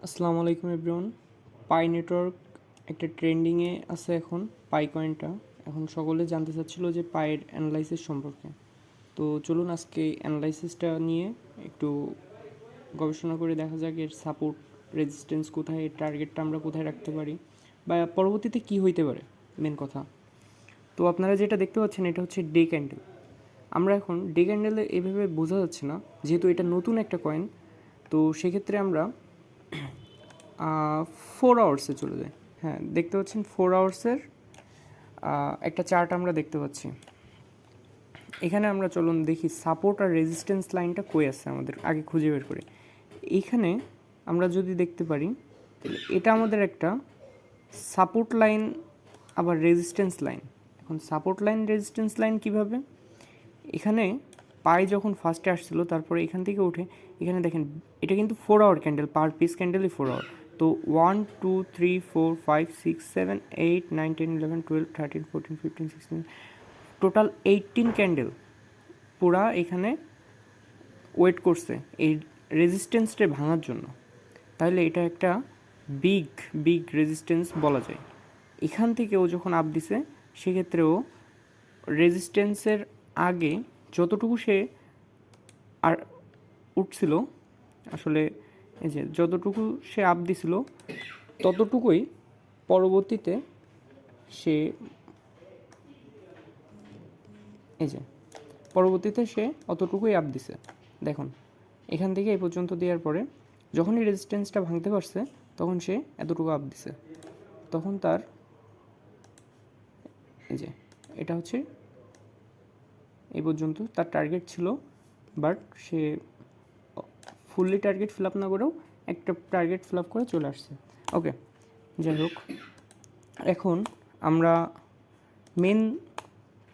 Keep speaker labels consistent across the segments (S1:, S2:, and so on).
S1: আসসালামু আলাইকুম এভরিওয়ান। পাই নেটওয়ার্ক একটা ট্রেন্ডিংয়ে আছে এখন, পাই কয়েনটা। এখন সকলে জানতে চাচ্ছিল যে পায়ের অ্যানালাইসিস সম্পর্কে। তো চলুন আজকে অ্যানালাইসিসটা নিয়ে একটু গবেষণা করে দেখা যাক এর সাপোর্ট রেজিস্ট্যান্স কোথায়, এর টার্গেটটা আমরা কোথায় রাখতে পারি বা পরবর্তীতে কী হইতে পারে, মেন কথা। তো আপনারা যেটা দেখতে পাচ্ছেন এটা হচ্ছে ডে ক্যান্ডেল। আমরা এখন ডে ক্যান্ডেলে এভাবে বোঝা যাচ্ছে না, যেহেতু এটা নতুন একটা কয়েন। তো সেক্ষেত্রে আমরা 4 আওয়ার্সে চলে যায়। হ্যাঁ, দেখতে পাচ্ছেন 4 আওয়ার্সের একটা চার্ট আমরা দেখতে পাচ্ছি। এখানে আমরা চলুন দেখি সাপোর্ট আর রেজিস্ট্যান্স লাইনটা কই আছে, আমাদের আগে খুঁজে বের করি। এইখানে আমরা যদি দেখতে পারি তাহলে এটা আমাদের একটা সাপোর্ট লাইন আবার রেজিস্ট্যান্স লাইন। এখন সাপোর্ট লাইন রেজিস্ট্যান্স লাইন কিভাবে, এখানে পাই যখন ফার্স্টে আসছিলো তারপরে এখান থেকে উঠে এখানে দেখেন এটা কিন্তু 4 আওয়ার ক্যান্ডেল, পার পিস ক্যান্ডেলই 4 আওয়ার। তো 1 2 3 4 5 6 7 8 9 10 11 12 13 14 15 16 টোটাল 18 ক্যান্ডেল পুরা এখানে ওয়েট করছে এই রেজিস্ট্যান্সটা ভাঙার জন্য। তাহলে এটা একটা বিগ বিগ রেজিস্ট্যান্স বলা যায়। এখান থেকে ও যখন আপ দিছে সেক্ষেত্রে ও রেজিস্ট্যান্সের আগে যতটুকু সে আর উঠছিল, আসলে এই যে যতটুকু সে আপ দিছিল ততটুকুই পরবর্তীতে সে এই যে পরবর্তীতে সে অতটুকুই আপ দিছে। দেখুন এখান থেকে এই পর্যন্ত দেওয়ার পরে যখনই রেজিস্ট্যান্সটা ভাঙতে পারছে তখন সে এতটুকু আপ দিছে, তখন তার এই যে এটা হচ্ছে এই পর্যন্ত তার টার্গেট ছিল। But say fully target fill up না করেও একটা টার্গেট ফিল আপ করে চলে আসছে। ওকে, যাই হোক, এখন আমরা মেন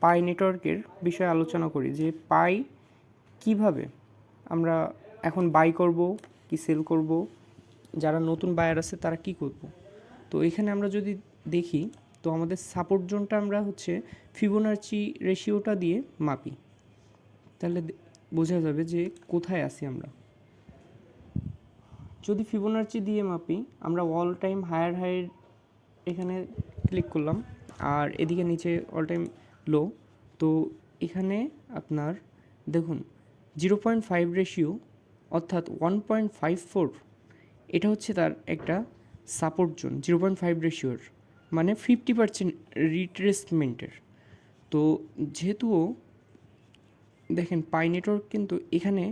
S1: পাই নেটওয়ার্কের বিষয়ে আলোচনা করি যে পাই কিভাবে আমরা এখন বাই করব কি সেল করব, যারা নতুন বায়ার আছে তারা কি করব। তো এখানে আমরা যদি দেখি তো আমাদের সাপোর্ট জোনটা আমরা হচ্ছে ফিবোনাচি রেশিওটা দিয়ে মাপি, তাহলে বোঝা যাবে যে কোথায় আছি আমরা। যদি ফিবোনাচি দিয়ে মাপি আমরা অল টাইম হায়ার হাইয়ের এখানে ক্লিক করলাম আর এদিকে নিচে অল টাইম লো। তো এখানে আপনার দেখুন 0.5 রেশিও অর্থাৎ 1.54, এটা হচ্ছে তার একটা সাপোর্ট জোন 0.5 রেশিওর, মানে 50% রিট্রেসমেন্টের। তো যেহেতু দেখেন পাই নেটওয়ার্ক কিন্তু এখানে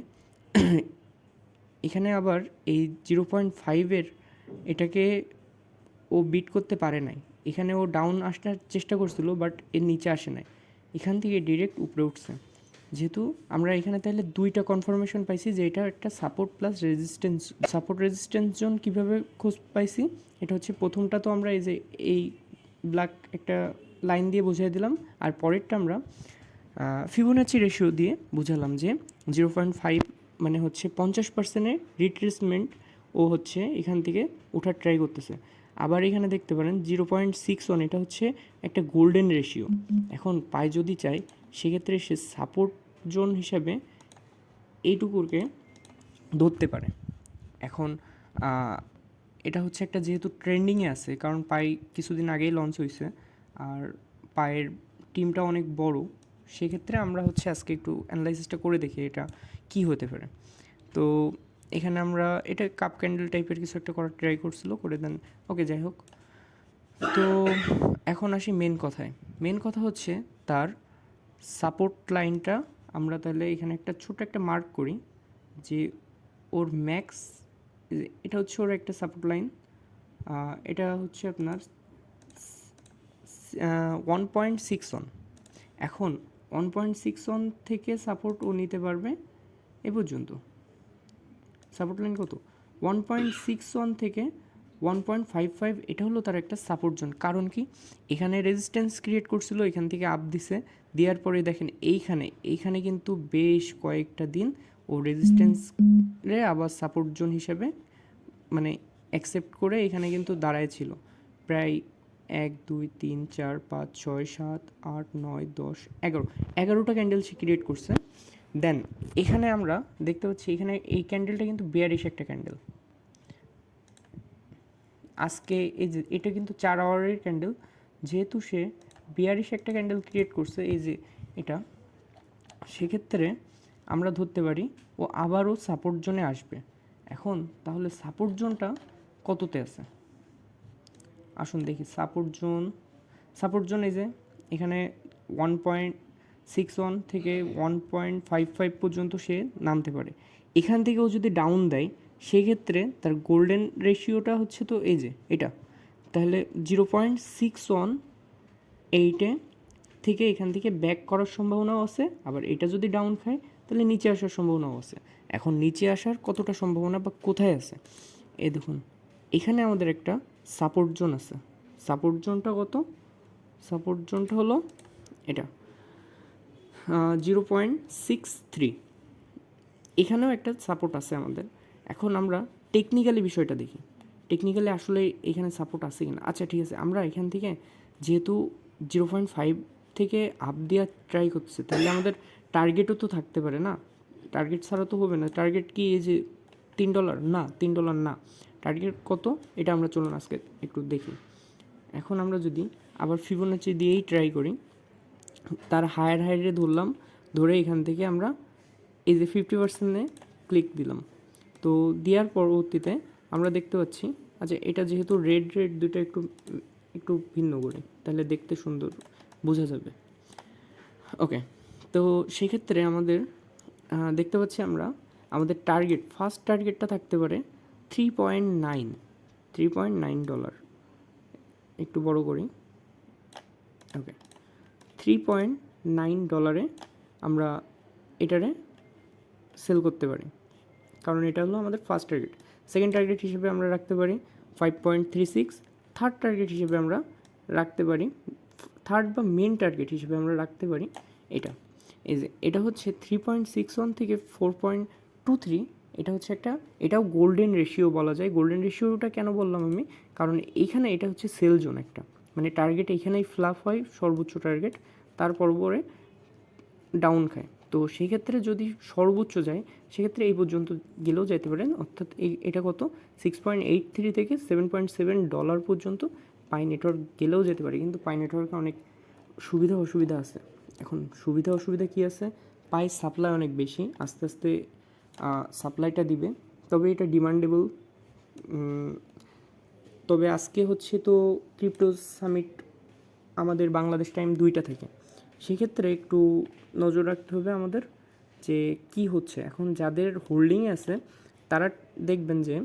S1: এখানে আবার এই 0.5-এর এটাকে ও বিট করতে পারে নাই। এখানে ও ডাউন আসার চেষ্টা করছিল বাট এর নিচে আসে নাই, এখান থেকে ডিরেক্ট উপরে উঠছে। যেহেতু আমরা এখানে তাহলে দুইটা কনফার্মেশন পাইছি যে এটা একটা support plus resistance. Support resistance zone কীভাবে খোঁজ পাইছি, এটা হচ্ছে প্রথমটা তো আমরা এই যে এই ব্ল্যাক একটা লাইন দিয়ে বুঝিয়ে দিলাম, আর পরেরটা আমরা ফিবোনাচি রেশিও দিয়ে বুঝালাম যে 0.5 মানে হচ্ছে 50%-এর রিট্রেসমেন্ট ও হচ্ছে এখান থেকে ওঠার ট্রাই করতেছে। আবার এখানে দেখতে পারেন 0.61, এটা হচ্ছে একটা গোল্ডেন রেশিও। এখন পাই যদি চায় সেক্ষেত্রে সে সাপোর্ট জোন হিসাবে এইটুকুকে ধরতে পারে। এখন এটা হচ্ছে একটা যেহেতু ট্রেন্ডিংয়ে আছে, কারণ পাই কিছুদিন আগেই লঞ্চ হয়েছে আর পায়ের টিমটা অনেক বড়, সেক্ষেত্রে আমরা হচ্ছে আজকে একটু অ্যানালাইসিসটা করে দেখি এটা কি হতে পারে। তো এখানে আমরা এটা কাপ ক্যান্ডেল টাইপের কিছু একটা করার ট্রাই করছিল, করে দেন। ওকে, যাই হোক, তো এখন আসি মেন কথায়। মেন কথা হচ্ছে তার সাপোর্ট লাইনটা আমরা তাহলে এখানে একটা ছোট একটা মার্ক করি যে ওর ম্যাক্স, এটা হচ্ছে ওর একটা সাপোর্ট লাইন। এটা হচ্ছে আপনার 1.61। এখন 1.61 থেকে সাপোর্ট ও নিতে পারবে এ পর্যন্ত। সাপোর্ট লাইন কত? 1.61 থেকে 1.55, এটা হলো তার একটা সাপোর্ট জোন। কারণ কি, এখানে রেজিস্ট্যান্স ক্রিয়েট করছিল, এখান থেকে আপ দিছে, দেওয়ার পরে দেখেন এইখানে কিন্তু বেশ কয়েকটা দিন ও রেজিস্ট্যান্সে আবার সাপোর্ট জোন হিসেবে মানে অ্যাকসেপ্ট করে এখানে কিন্তু দাঁড়ায় ছিল প্রায় 1 2 3 4 5 6 7 8 9 10 11টা ক্যান্ডেল সে ক্রিয়েট করছে। দেন এখানে আমরা দেখতে পাচ্ছি এখানে এই ক্যান্ডেলটা কিন্তু বেয়ারিশ একটা ক্যান্ডেল। আজকে এই যে এটা কিন্তু 4 আওয়ারের ক্যান্ডেল, যেহেতু সে বিয়ারিশ একটা ক্যান্ডেল ক্রিয়েট করছে এই যে এটা, সেক্ষেত্রে আমরা ধরতে পারি ও আবারও সাপোর্ট জোনে আসবে। এখন তাহলে সাপোর্ট জোনটা কততে আছে আসুন দেখি। সাপোর্ট জোন এই যে এখানে 1.61 থেকে 1.55 পর্যন্ত সে নামতে পারে। এখান থেকেও যদি ডাউন দেয় সেক্ষেত্রে তার গোল্ডেন রেশিওটা হচ্ছে তো এই যে এটা, তাহলে 0.618 থেকে এখান থেকে ব্যাক করার সম্ভাবনাও আছে। আবার এটা যদি ডাউন খায় তাহলে নিচে আসার সম্ভাবনাও আছে। এখন নিচে আসার কতটা সম্ভাবনা বা কোথায় আছে, এই দেখুন এখানে আমাদের একটা সাপোর্ট জোন আছে। সাপোর্ট জোনটা কত? সাপোর্ট জোনটা হলো এটা 0.63। এখানেও একটা সাপোর্ট আছে আমাদের। এখন আমরা টেকনিক্যালি বিষয়টা দেখি, টেকনিক্যালি আসলে এখানে সাপোর্ট আছে কিনা। আচ্ছা ঠিক আছে, আমরা এখান থেকে যেহেতু 0.5 থেকে আপ দেওয়ার ট্রাই করতেছে, তাহলে আমাদের টার্গেটও তো থাকতে পারে না। টার্গেট ছাড়া তো হবে না। টার্গেট কি এই যে $3? না, $3 না। টার্গেট কত এটা আমরা চলুন আজকে একটু দেখি। এখন আমরা যদি আবার ফিবোনাচি দিয়েই ট্রাই করি, তার হায়ারে ধরলাম, ধরে এখান থেকে আমরা এই যে 50%-এ ক্লিক দিলাম। তো দেওয়ার পরবর্তীতে আমরা দেখতে পাচ্ছি, আচ্ছা এটা যেহেতু রেড দুটো একটু ভিন্ন করি তাহলে দেখতে সুন্দর বোঝা যাবে। ওকে, তো সেক্ষেত্রে আমাদের দেখতে পাচ্ছি আমরা আমাদের টার্গেট, ফার্স্ট টার্গেটটা থাকতে পারে $3.9। একটু বড় করি। ওকে, $3.9 আমরা এটারে সেল করতে পারি, কারণ এটা হলো আমাদের ফার্স্ট টার্গেট। সেকেন্ড টার্গেট হিসেবে আমরা রাখতে পারি 5.36। থার্ড টার্গেট হিসেবে আমরা রাখতে পারি, থার্ড বা মেন টার্গেট হিসেবে আমরা রাখতে পারি এটা। এই যে এটা হচ্ছে 3.61 থেকে 4.23। এটা হচ্ছে একটা, এটাও গোল্ডেন রেশিও বলা যায়। গোল্ডেন রেশিওটা কেন বললাম আমি, কারণ এইখানে এটা হচ্ছে সেল জোন একটা, মানে টার্গেট এইখানেই ফ্লাপ হয় সর্বোচ্চ টার্গেট, তারপর পরে ডাউন খায়। তো সেক্ষেত্রে যদি সর্বোচ্চ যায় সেক্ষেত্রে এই পর্যন্ত গেলেও যেতে পারেন, অর্থাৎ এটা কত 6.83 থেকে $7.7 পর্যন্ত পাই নেটওয়ার্ক গেলেও যেতে পারে। কিন্তু পাই নেটওয়ার্কে অনেক সুবিধা অসুবিধা আছে। এখন সুবিধা অসুবিধা কী আছে, পাই সাপ্লাই অনেক বেশি, আস্তে আস্তে সাপ্লাইটা দিবে, তবে এটা ডিমান্ডেবল। তবে আজকে হচ্ছে তো ক্রিপ্টো সামিট আমাদের বাংলাদেশ টাইম 2টা থেকে, সেক্ষেত্রে একটু নজর রাখতে হবে আমাদের যে কি হচ্ছে। এখন যাদের হোল্ডিং আছে তারা দেখবেন যে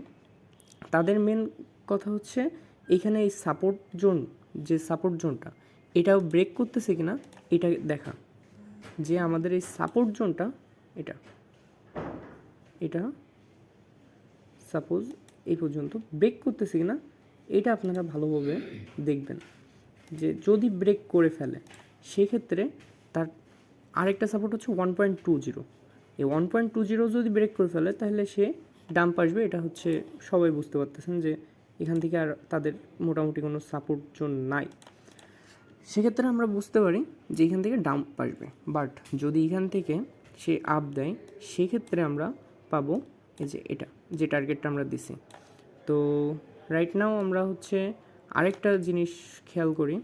S1: তাদের মেন কথা হচ্ছে এইখানে এই সাপোর্ট জোন, যে সাপোর্ট জোনটা এটাও ব্রেক করতেছে কিনা এটা দেখা, যে আমাদের এই সাপোর্ট জোনটা এটা এটা সাপোজ এই পর্যন্ত ব্রেক করতেছে কিনা এটা আপনারা ভালোভাবে দেখবেন। যে যদি ব্রেক করে ফেলে সেক্ষেত্রে তার আরেকটা সাপোর্ট হচ্ছে 1.20। এই 1.20 যদি ব্রেক করে ফেলে তাহলে সে ডাম্প আসবে। এটা হচ্ছে সবাই বুঝতে পারতেছেন যে এখান থেকে আর তাদের মোটামুটি কোনো সাপোর্ট জোন নাই। সেক্ষেত্রে আমরা বুঝতে পারি যে এখান থেকে ডাম্প আসবে। বাট যদি এখান থেকে সে আপ দেয় সেক্ষেত্রে আমরা পাবো এই যে এটা, যে টার্গেটটা আমরা দিছি। তো রাইট নাও আমরা হচ্ছে আরেকটা জিনিস খেয়াল করি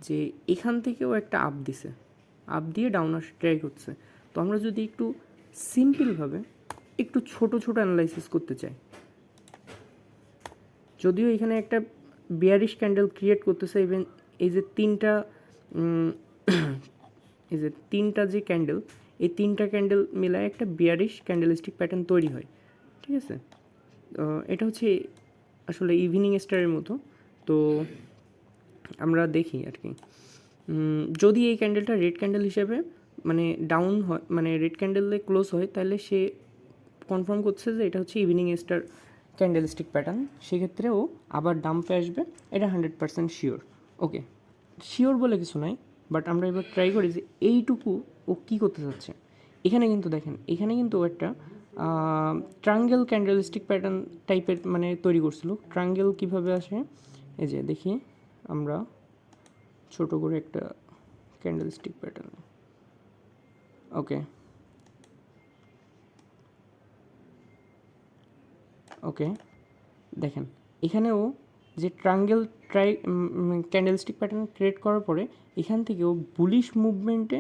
S1: যে এখান থেকেও একটা আপ দিছে, আপ দিয়ে ডাউন আসা ট্রাই করছে। তো আমরা যদি একটু সিম্পলভাবে একটু ছোট অ্যানালাইসিস করতে চাই, যদিও এখানে একটা বিয়ারিশ ক্যান্ডেল ক্রিয়েট করতেছে, ইভেন এই যে এই যে তিনটা যে ক্যান্ডেল, এই তিনটা ক্যান্ডেল মিলায় একটা বিয়ারিশ ক্যান্ডেলিস্টিক প্যাটার্ন তৈরি হয়, ঠিক আছে। এটা হচ্ছে আসলে ইভিনিং স্টারের মতো। তো আমরা দেখি আর কি, যদি এই ক্যান্ডেলটা রেড ক্যান্ডেল হিসেবে মানে ডাউন হয়, মানে রেড ক্যান্ডেলে ক্লোজ হয়, তাহলে সে কনফার্ম করছে যে এটা হচ্ছে ইভিনিং স্টার ক্যান্ডেলস্টিক প্যাটার্ন, সেক্ষেত্রে ও আবার ডাম্পে আসবে, এটা 100% শিওর। ওকে, শিওর বলে কিছু নাই, বাট আমরা এবার ট্রাই করি যে এইটুকু ও কী করতে চাচ্ছে। এখানে কিন্তু দেখেন, এখানে কিন্তু একটা ট্রাঙ্গেল ক্যান্ডেলস্টিক প্যাটার্ন টাইপের মানে তৈরি করছিল। ট্রাঙ্গেল কীভাবে আসে, এই যে দেখি আমরা ছোট করে একটা ক্যান্ডেলস্টিক প্যাটার্ন। ওকে ওকে, দেখেন এখানেও যে ক্যান্ডেলস্টিক প্যাটার্ন ক্রিয়েট করার পরে এখান থেকে ও বুলিশ মুভমেন্টে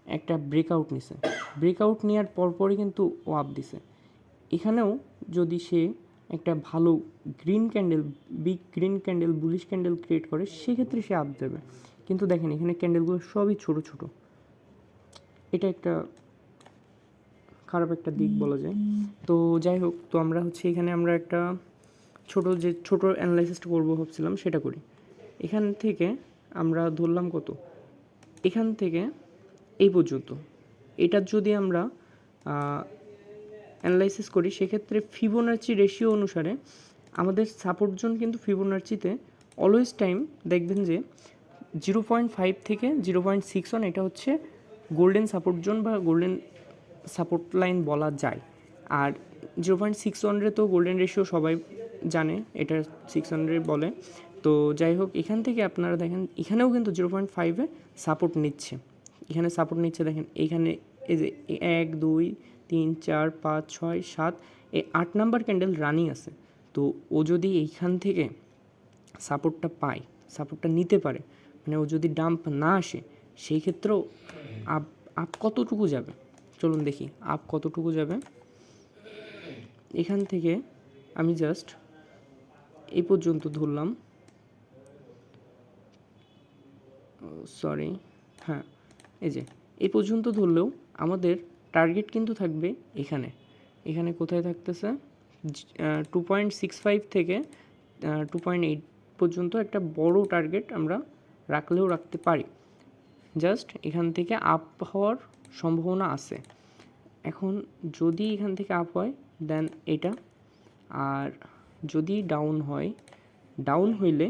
S1: একটা ব্রেকআউট নিছে, ব্রেকআউট নেওয়ার পরপরই কিন্তু ও আপ দিছে। এখানেও যদি সে একটা ভালো big green candle bullish candle create করে, সেক্ষেত্রে সে আপ দেবে। কিন্তু দেখেন এখানে ক্যান্ডেলগুলো সবই ছোট ছোট, এটা একটা খারাপ একটা দিক বলা যায়। তো যাই হোক, তো আমরা এখানে আমরা একটা ছোট অ্যানালাইসিসটা করবো ভাবছিলাম, সেটা করি। এখান থেকে আমরা ধরলাম কত, এখান থেকে এই পর্যন্ত, এটার যদি আমরা অ্যানালাইসিস করি, সেক্ষেত্রে ফিবোনাচি রেশিও অনুসারে আমাদের সাপোর্ট জোন কিন্তু ফিবোনাচিতে অলওয়েজ টাইম দেখবেন যে 0.5 থেকে 0.61, এটা হচ্ছে গোল্ডেন সাপোর্ট জোন বা গোল্ডেন সাপোর্ট লাইন বলা যায়। আর 0.61 তো গোল্ডেন রেশিও সবাই জানে, এটা 600 বলে। তো যাই হোক, এখান থেকে আপনারা দেখেন এখানেও কিন্তু 0.5-এ সাপোর্ট নিচ্ছে, এখানে সাপোর্ট নিচ্ছে। দেখেন এইখানে এই যে 1 2 3 4 5 6 7 এই 8 নাম্বার ক্যান্ডেল রানিং আছে। তো ও যদি এইখান থেকে সাপোর্টটা পায়, সাপোর্টটা নিতে পারে, মানে ও যদি ডাম্প না আসে, সেই ক্ষেত্রেও আপ কতটুকু যাবে চলুন দেখি আপ কতটুকু যাবে। এখান থেকে আমি জাস্ট এই পর্যন্ত ধরলাম, সরি, হ্যাঁ এই যে এই পর্যন্ত ধরলেও আমাদের টার্গেট কিন্তু থাকবে এখানে কোথায় থাকতেছে 2.65 থেকে 2.8 পর্যন্ত একটা বড় টার্গেট আমরা রাখতে পারি। জাস্ট এখান থেকে আপ হওয়ার সম্ভাবনা আছে। এখন যদি এখান থেকে আপ হয় দেন এটা, আর যদি ডাউন হইলে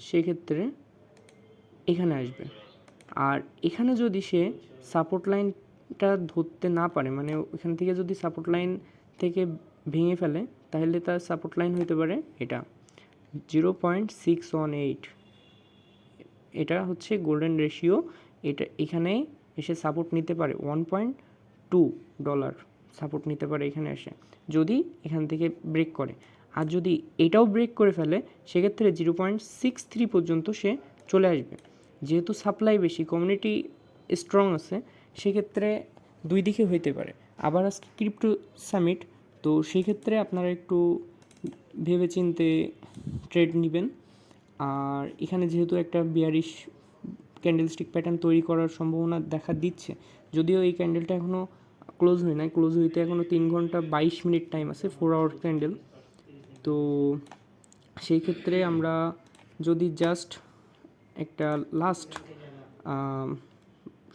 S1: সেক্ষেত্রে এখানে আসবে। আর এখানে যদি সে সাপোর্ট লাইনটা ধরতে না পারে, মানে এখান থেকে যদি সাপোর্ট লাইন থেকে ভেঙে ফেলে, তাহলে তার সাপোর্ট লাইন হতে পারে এটা 0.618, এটা হচ্ছে গোল্ডেন রেশিও। এটা এখানে এসে সাপোর্ট নিতে পারে $1.2 সাপোর্ট নিতে পারে এখানে এসে, যদি এখান থেকে ব্রেক করে। আর যদি এটাও ব্রেক করে ফেলে, সেক্ষেত্রে 0.63 পর্যন্ত সে চলে আসবে। যেহেতু সাপ্লাই বেশি, কমিউনিটি স্ট্রং আছে, সেক্ষেত্রে দুই দিকে হইতে পারে। আবার আজকে ক্রিপ্টো সামিট, তো সেক্ষেত্রে আপনারা একটু ভেবেচিন্তে ট্রেড নেবেন। আর এখানে যেহেতু একটা বিয়ারিশ ক্যান্ডেলস্টিক প্যাটার্ন তৈরি করার সম্ভাবনা দেখা দিচ্ছে, যদিও এই ক্যান্ডেলটা এখনও ক্লোজ হয় নাই, ক্লোজ হইতে এখনও 3 ঘন্টা 22 মিনিট টাইম আছে, 4 আওয়ার ক্যান্ডেল। তো সেই ক্ষেত্রে আমরা যদি জাস্ট একটা লাস্ট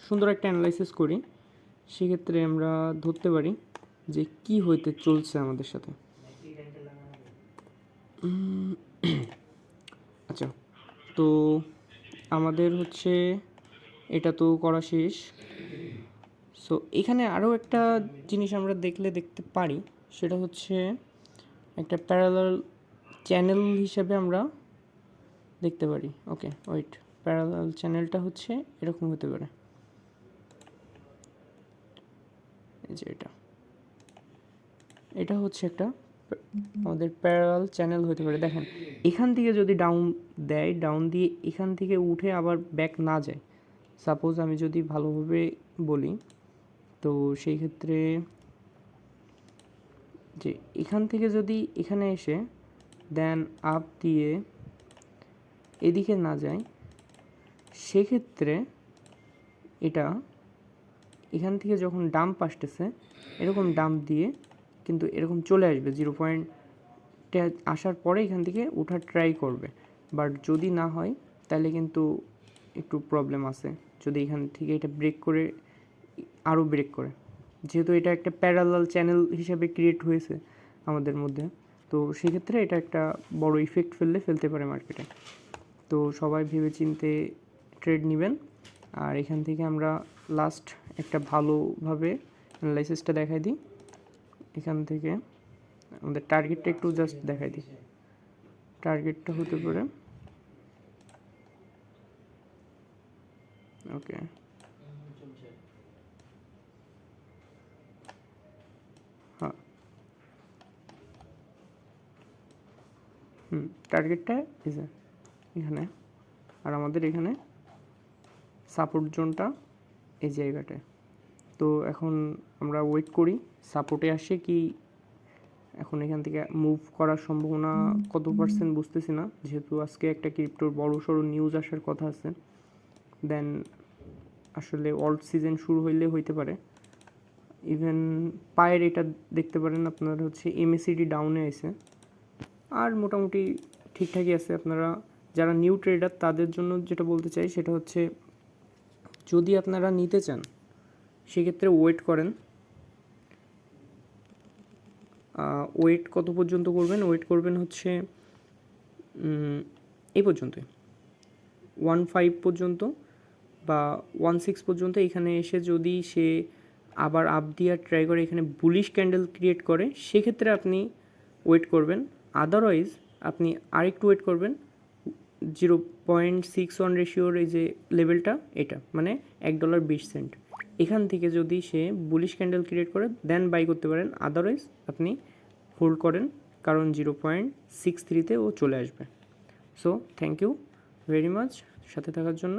S1: সুন্দর একটা অ্যানালাইসিস করি, সেক্ষেত্রে আমরা ধরতে পারি যে কি হইতে চলছে আমাদের সাথে। আচ্ছা, তো আমাদের এটা তো করা শেষ। সো এখানে আরও একটা জিনিস আমরা দেখতে পারি, সেটা হচ্ছে একটা প্যারালাল চ্যানেল হিসেবে আমরা দেখতে পারি। ওকে ওয়েট, প্যারালাল চ্যানেলটা এরকম হতে পারে, এই যে এটা একটা আমাদের প্যারালাল চ্যানেল হতে পারে। দেখেন এখান থেকে যদি ডাউন দিয়ে এখান থেকে উঠে আবার ব্যাক না যায়, সাপোজ আমি যদি ভালোভাবে বলি, তো সেই ক্ষেত্রে যে এখান থেকে যদি এখানে এসে দেন আপ দিয়ে এদিকে না যায়, সেক্ষেত্রে এটা এখান থেকে যখন ডাম্প আসতেছে, এরকম ডাম্প দিয়ে কিন্তু এরকম চলে আসবে 0 পয়েন্টে আসার পরে এখান থেকে ওঠার ট্রাই করবে। বাট যদি না হয়, তাহলে কিন্তু একটু প্রবলেম আছে, যদি এখান থেকে এটা আরও ব্রেক করে, যেহেতু এটা একটা প্যারালাল চ্যানেল হিসাবে ক্রিয়েট হয়েছে আমাদের মধ্যে। তো সেক্ষেত্রে এটা একটা বড় ইফেক্ট ফেলতে পারে মার্কেটে। তো সবাই ভেবেচিন্তে ট্রেড নেবেন। আর এখান থেকে আমরা লাস্ট একটা ভালোভাবে অ্যানালাইসিসটা দেখাই দিই। এখান থেকে আমাদের টার্গেটটা একটু জাস্ট দেখাই দিই। টার্গেটটা হতে পারে, ওকে হ্যাঁ, টার্গেটটা এখানে, আর আমাদের এখানে সাপোর্ট জোনটা এই জায়গাটায়। তো এখন আমরা ওয়েট করি সাপোর্টে আসে কি, এখন এখান থেকে মুভ করার সম্ভাবনা কত পার্সেন্ট বুঝতেছি না, যেহেতু আজকে একটা ক্রিপ্টোর বড় সড়ো নিউজ আসার কথা আছে। দেন আসলে অল্ট সিজন শুরু হইলে হইতে পারে। ইভেন পায়ের এটা দেখতে পারেন আপনার হচ্ছে এমএসিডি ডাউনে আছে, আর মোটামুটি ঠিকঠাকই আছে। আপনারা যারা নিউ ট্রেডার তাদের জন্য যেটা বলতে চাই সেটা হচ্ছে, যদি আপনারা নিতে চান সেক্ষেত্রে ওয়েট করেন। ওয়েট কত পর্যন্ত করবেন? ওয়েট করবেন হচ্ছে এই পর্যন্তই, 1.5 পর্যন্ত বা 1.6 পর্যন্ত। এখানে এসে যদি সে আবার আপ দিয়ে ট্রাই করে এখানে বুলিশ ক্যান্ডেল ক্রিয়েট করে, সেক্ষেত্রে আপনি ওয়েট করবেন। আদারওয়াইজ আপনি আরেকটু ওয়েট করবেন। 0.61 রেশিওর এই যে লেভেলটা, এটা মানে $1.20, এখান থেকে যদি সে বুলিশ ক্যান্ডেল ক্রিয়েট করে দেন বাই করতে পারেন। আদারওয়াইজ আপনি হোল্ড করেন, কারণ 0.63-তে ও চলে আসবে। So thank you very much সাথে থাকার জন্য।